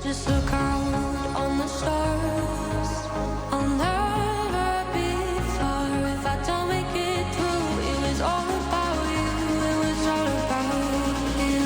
Just look out on the stars. I'll never be far if I don't make it through. It was all about you. It was all about you.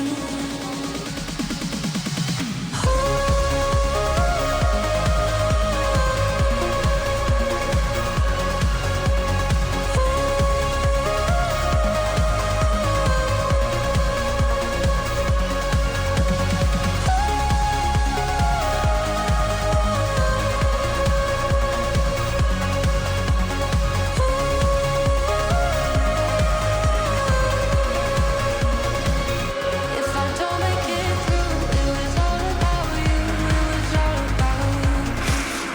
If I don't make it through, it was all about you. It was all about you.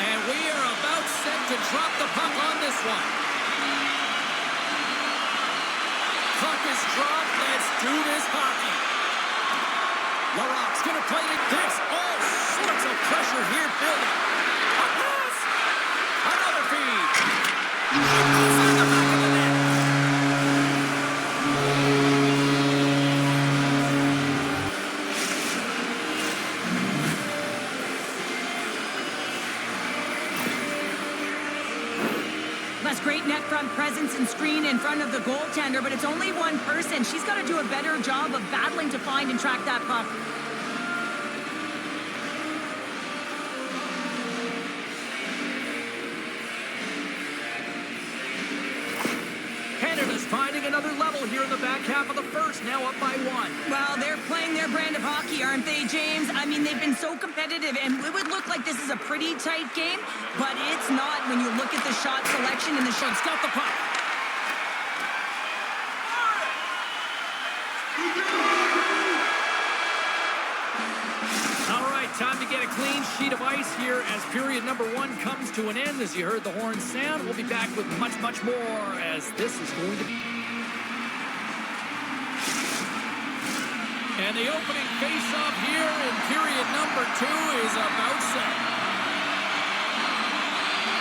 And we are about set to drop the puck on this one. Puck is dropped. Let's do this hockey. Larocque's going to play it. This all sorts of pressure here building. A pass. Another feed. It's in the back of the net. That's great net front presence and screen in front of the goaltender, but it's only one person. She's got to do a better job of battling to find and track that puck. Canada's finding another level here in the back half of the first, now up by one. Well, they're playing their brand of hockey, aren't they, James? I mean, they've been so competitive, and it would look like this is a pretty tight game, but it's not when you look at the shot selection and the shots. It's got the puck. All right, time to get a clean sheet of ice here as period number one comes to an end. As you heard the horn sound, we'll be back with much, much more as this is going to be. And the opening face-off here in period number two is about set.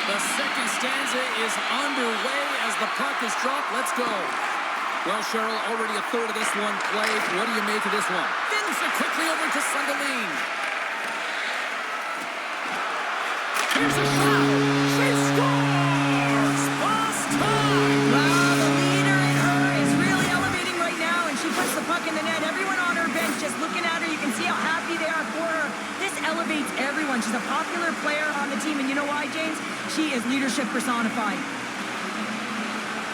The second stanza is underway as the puck is dropped. Let's go. Well, Cheryl, already a third of this one played. What do you make of this one? Fins it quickly over to Sunderland. Here's a shot. She scores! Boss time! Wow, the leader in her is really elevating right now, and she puts the puck in the net. Everyone on her bench just looking at her, you can see how happy they are for her. This elevates everyone. She's a popular player on the team, and you know why, James? She is leadership personified.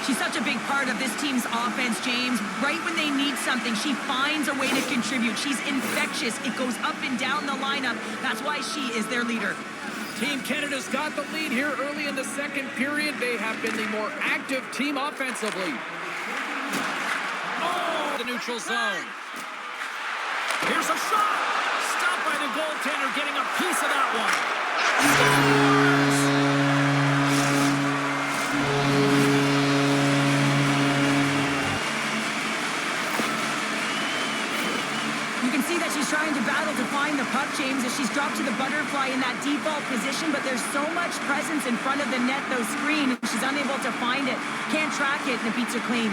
She's such a big part of this team's offense, James. Right when they need something, she finds a way to contribute. She's infectious. It goes up and down the lineup. That's why she is their leader. Team Canada's got the lead here early in the second period. They have been the more active team offensively. Oh, the neutral zone. Here's a shot. Stopped by the goaltender, getting a piece of that one. Scores! You can see that she's trying to battle to find the puck, James, as she's dropped to the butterfly in that default position, but there's so much presence in front of the net, those screen, she's unable to find it. Can't track it, and it beats her clean.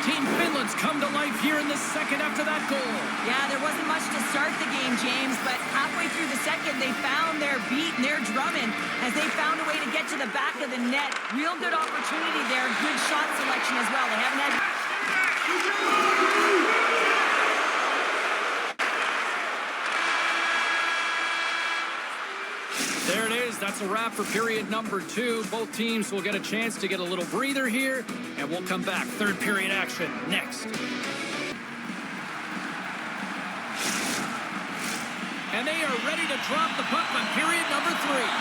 Team Finland's come to life here in the second after that goal. Yeah, there wasn't much to start the game, James, but halfway through the second, they found their beat and their drumming as they found a way to get to the back of the net. Real good opportunity there, good shot selection as well. They haven't had... There it is. That's a wrap for period number two. Both teams will get a chance to get a little breather here, and we'll come back. Third period action next. And they are ready to drop the puck on period number three.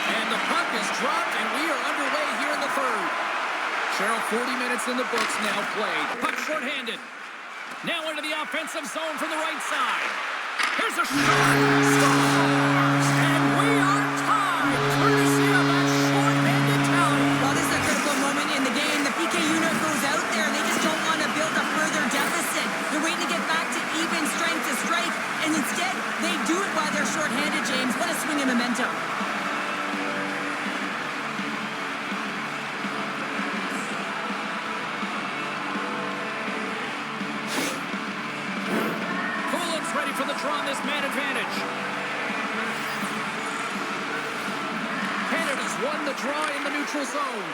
And the puck is dropped, and we are underway here in the third. Cheryl, 40 minutes in the books now played. Puck shorthanded. Now into the offensive zone from the right side. Here's a shot. Scores! And we are tied, courtesy of that shorthanded tally. Well, this is a critical moment in the game. The PK unit goes out there, and they just don't want to build a further deficit. They're waiting to get back to even strength to strike, and instead, they do it while they're shorthanded, James. What a swing in momentum. pressure on this man advantage. Canada's won the draw in the neutral zone.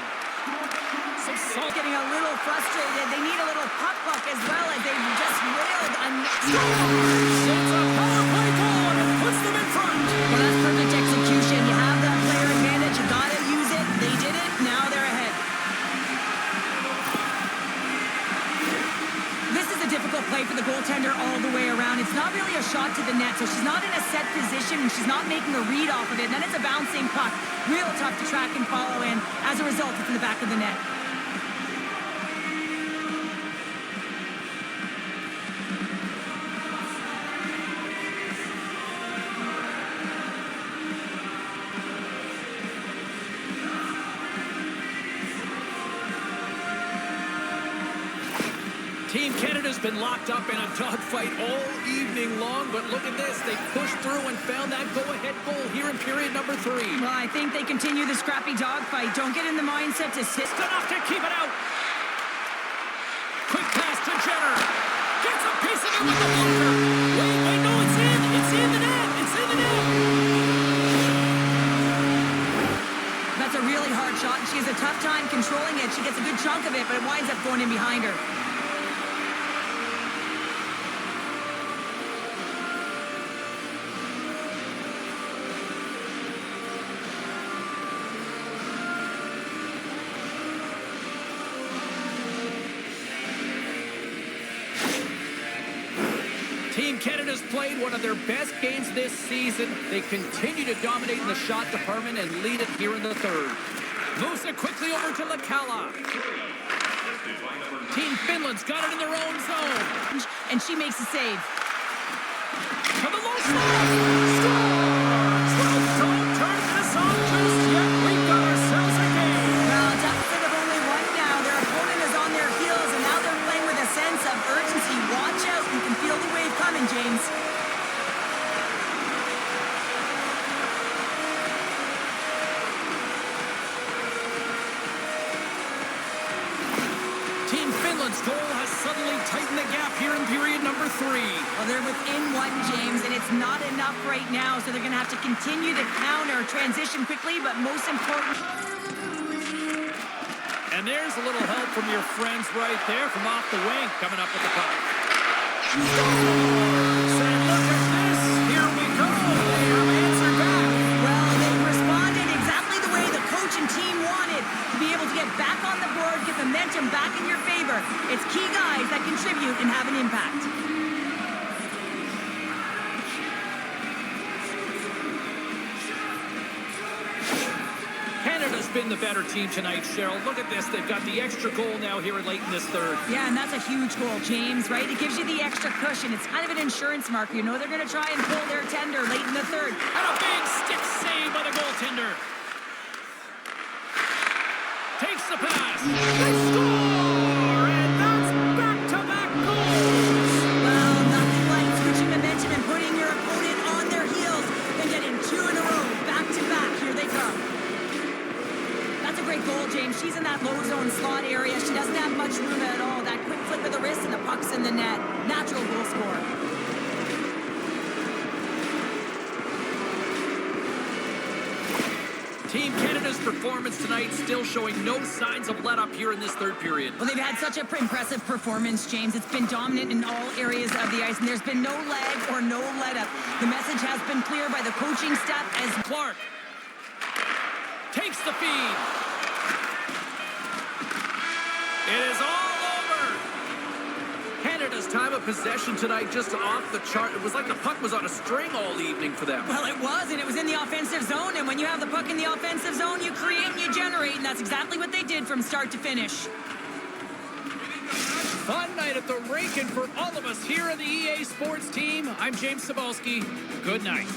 Some getting a little frustrated. They need a little puck luck as well as they just railed a It's a power play goal and it puts them in front. Well, that's perfect execution. You have that player advantage. You got to use it. They did it. Now they're ahead. This is a difficult play for the goaltender all the way around. It's not really a shot to the net, so she's not in a set position and she's not making a read off of it. And then it's a bouncing puck. Real tough to track and follow in. As a result, it's in the back of the net. Team Canada's been locked up in a dogfight all evening long, but look at this. They pushed through and found that go-ahead goal here in period number 3. Well, I think they continue the scrappy dogfight. Don't get in the mindset to sit. It's enough to keep it out. Quick pass to Jenner. Gets a piece of it with the blocker. Wait, no, it's in. It's in the net. It's in the net. That's a really hard shot, and she has a tough time controlling it. She gets a good chunk of it, but it winds up going in behind her. Team Canada's played one of their best games this season. They continue to dominate in the shot department and lead it here in the third. Moves it quickly over to Lakala. Team Finland's got it in their own zone. And she makes a save. To the low slot. Scores! Well, don't turn this on just yet. We've got ourselves a game. Well, a deficit of only one now. Their opponent is on their heels, and now they're playing with a sense of urgency. Watch out. You can feel the wave coming, James. Team Finland's goal has suddenly tightened the gap here in period number 3. Well, they're within one, James, and it's not enough right now, so they're going to have to continue to counter, transition quickly, but most important... And there's a little help from your friends right there from off the wing, coming up with the puck. Scores! And look at this, here we go. They have answered back. Well, they responded exactly the way the coach and team wanted, to be able to get back on the board, get momentum back in your favor. It's key guys that contribute and have an impact. Canada's been the better team tonight, Cheryl. Look at this. They've got the extra goal now here late in this third. Yeah, and that's a huge goal, James, right? It gives you the extra cushion. It's kind of an insurance marker. You know they're going to try and pull their tender late in the third. And a big stick save by the goaltender. Takes the pass. They score! And that's back-to-back goals. Well, nothing like switching momentum and putting your opponent on their heels and getting 2 in a row, back-to-back. Here they come. That's a great goal, James. She's in that low zone slot area. She doesn't have much room at all. That quick flick of the wrist and the puck's in the net. Natural goal scorer. Team Canada's performance tonight still showing no signs of let-up here in this third period. Well, they've had such an impressive performance, James. It's been dominant in all areas of the ice, and there's been no lag or no let-up. The message has been clear by the coaching staff as Clark takes the feed. It is all over. Canada's time of possession tonight just off the chart. It was like the puck was on a string all evening for them. well, it was, and it was in the offensive zone, and when you have the puck in the offensive zone, you create and you generate, and that's exactly what they did from start to finish. Fun night at the rink, and for all of us here on the EA Sports team, I'm James Cebulski. Good night.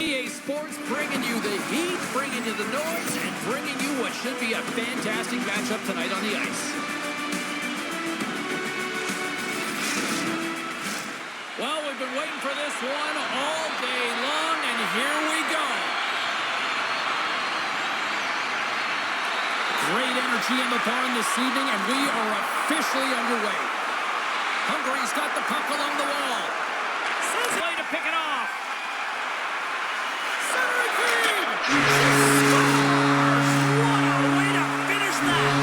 EA Sports bringing you the heat, bringing you the noise, and bringing you what should be a fantastic matchup tonight on the ice. Well, we've been waiting for this one all day long, and here we go. energy in the barn this evening, and we are officially underway. Hungary's got the puck along the wall. Sends way to pick it off. Center feed! Scores! What a way to finish that!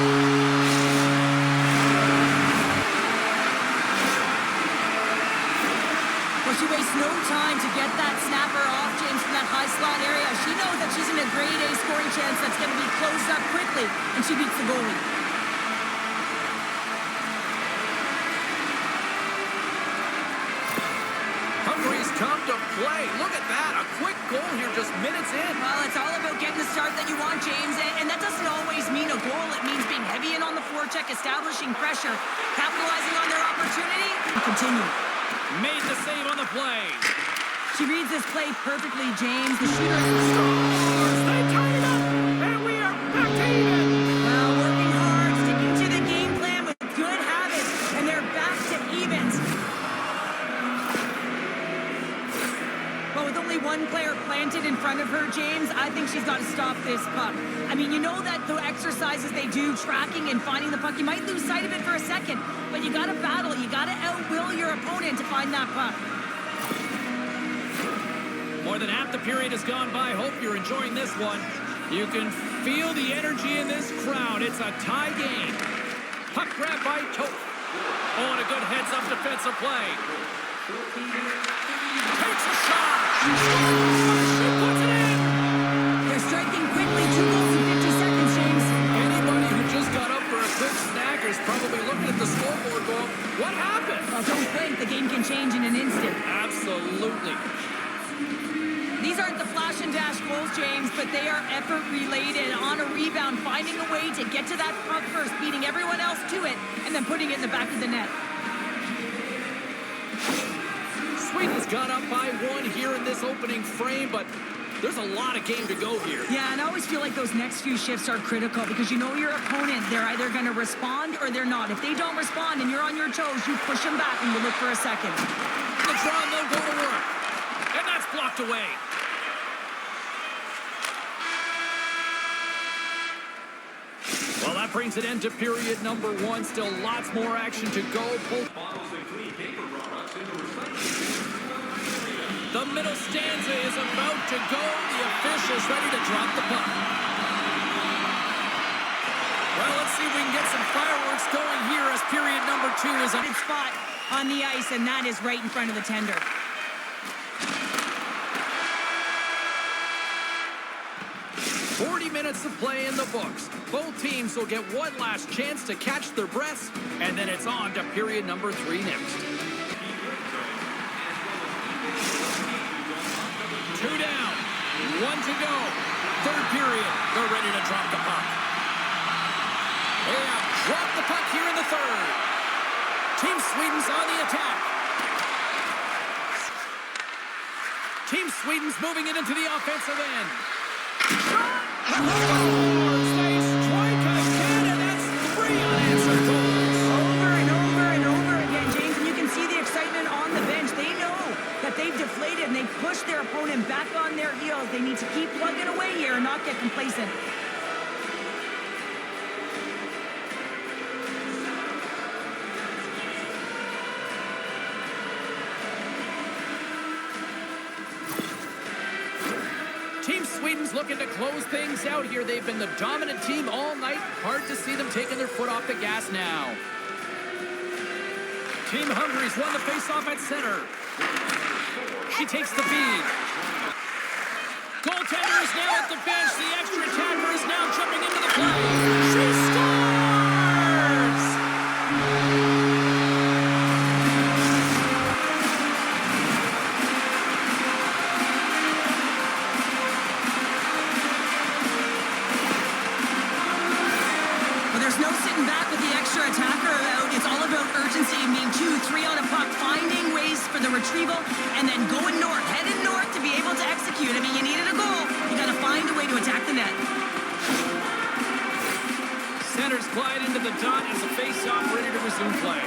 Well, she wastes no time to get that snapper off, James, from that high slot area. She knows that she's in a grade A scoring chance that's going to be closed up quickly, and she beats the goalie. Hungary's come to play. Look at that. A quick goal here just minutes in. Well, it's all about getting the start that you want, James, and that doesn't always mean a goal. It means being heavy in on the forecheck, establishing pressure, capitalizing on their opportunity, and continue. Made the save on the play. She reads this play perfectly, James. The shooter Scores! They tie it up, and we are back to even. well, working hard, sticking to the game plan with good habits, and they're back to evens. Well, with only one player planted in front of her, James, I think she's got to stop this puck. I mean, you know that the exercises they do, tracking and finding the puck, you might lose sight of it for a second, but you got to battle. You got to outwill your opponent to find that puck. More than half the period has gone by. Hope you're enjoying this one. You can feel the energy in this crowd. It's a tie game. Puck grab by Toth. Oh, and a good heads-up defensive play. Takes a shot. She puts it in. They're striking quickly, 2 goals in 50 seconds, James. Anybody who just got up for a quick snack is probably looking at the scoreboard going, what happened? Well, don't blink. The game can change in an instant. Absolutely. These aren't the flash and dash goals, James, but they are effort related. On a rebound, finding a way to get to that puck first, beating everyone else to it, and then putting it in the back of the net. Sweden's gone up by 1 here in this opening frame, but there's a lot of game to go here. Yeah, and I always feel like those next few shifts are critical because you know your opponent, they're either going to respond or they're not. If they don't respond and you're on your toes, you push them back and you look for a second. The draw and they'll go to work. And that's blocked away. Well, that brings an end to period number 1. Still lots more action to go. The middle stanza is about to go. The official's ready to drop the puck. Well, let's see if we can get some fireworks going here as period number 2 is on Good spot on the ice, and that is right in front of the tender. minutes of play in the books. Both teams will get one last chance to catch their breaths, and then it's on to period number 3 next. 2 down, 1 to go. Third period, they're ready to drop the puck. They have dropped the puck here in the third. Team Sweden's on the attack. Team Sweden's moving it into the offensive end. Scores! They strike again, and that's 3 unanswered goals. Over and over and over again, James, and you can see the excitement on the bench. They know that they've deflated and they've pushed their opponent back on their heels. They need to keep plugging away here and not get complacent. Sweden's looking to close things out here. They've been the dominant team all night. Hard to see them taking their foot off the gas now. Team Hungary's won the faceoff at center. She takes the feed. Goaltender is now at the bench. The extra attacker is now jumping into the play. She scores! Retrieval, and then going north, headed north to be able to execute. I mean, you needed a goal. You got to find a way to attack the net. Centers glide into the dot as a face-off ready to resume play.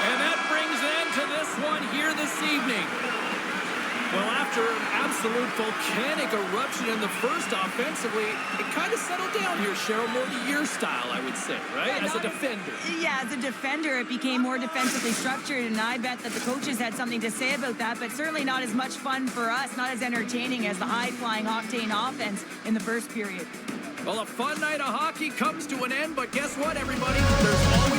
And that brings an end to this one here this evening. Well, after absolute volcanic eruption in the first offensively. It kind of settled down here, Cheryl, more to your style, I would say, right? Yeah, as a defender. Yeah, as a defender, it became more defensively structured, and I bet that the coaches had something to say about that, but certainly not as much fun for us, not as entertaining as the high-flying octane offense in the first period. Well, a fun night of hockey comes to an end, but guess what, everybody? There's always